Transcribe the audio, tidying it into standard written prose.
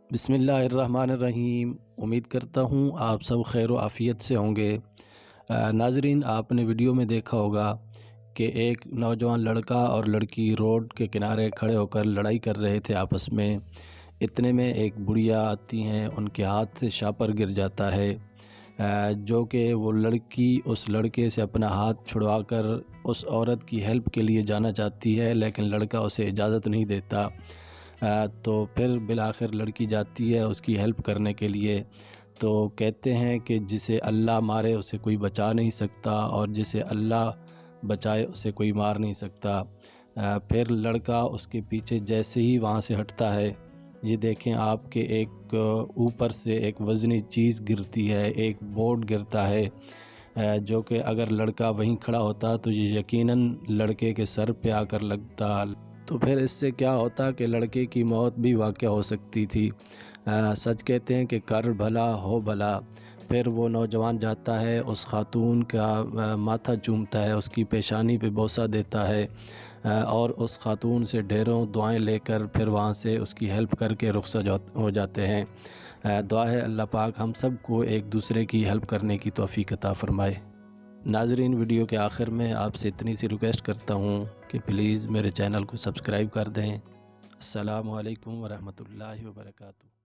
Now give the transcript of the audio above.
बिस्मिल्लाहिर्रहमानिर्रहीम। उम्मीद करता हूँ आप सब खैर व आफ़ियत से होंगे। नाज़रीन, आपने वीडियो में देखा होगा कि एक नौजवान लड़का और लड़की रोड के किनारे खड़े होकर लड़ाई कर रहे थे आपस में। इतने में एक बुढ़िया आती हैं, उनके हाथ से शापर गिर जाता है, जो कि वो लड़की उस लड़के से अपना हाथ छुड़वाकर उस औरत की हेल्प के लिए जाना चाहती है, लेकिन लड़का उसे इजाज़त नहीं देता। तो फिर बिलाखिर लड़की जाती है उसकी हेल्प करने के लिए। तो कहते हैं कि जिसे अल्लाह मारे उसे कोई बचा नहीं सकता, और जिसे अल्लाह बचाए उसे कोई मार नहीं सकता। फिर लड़का उसके पीछे जैसे ही वहाँ से हटता है, ये देखें आप कि एक ऊपर से एक वज़नी चीज़ गिरती है, एक बोर्ड गिरता है, जो कि अगर लड़का वहीं खड़ा होता तो ये यकीनन लड़के के सर पे आकर लगता। तो फिर इससे क्या होता कि लड़के की मौत भी वाक़या हो सकती थी। सच कहते हैं कि कर भला हो भला। फिर वो नौजवान जाता है, उस खातून का माथा चूमता है, उसकी पेशानी पे बोसा देता है, और उस खातून से ढेरों दुआएं लेकर फिर वहाँ से उसकी हेल्प करके रुखसत हो जाते हैं। दुआ है अल्लाह पाक हम सब को एक दूसरे की हेल्प करने की तौफीक अता फ़रमाए। नाज़रीन, वीडियो के आखिर में आपसे इतनी सी रिक्वेस्ट करता हूँ कि प्लीज़ मेरे चैनल को सब्सक्राइब कर दें। अस्सलामु अलैकुम वरहमतुल्लाहि वबरकातुहू।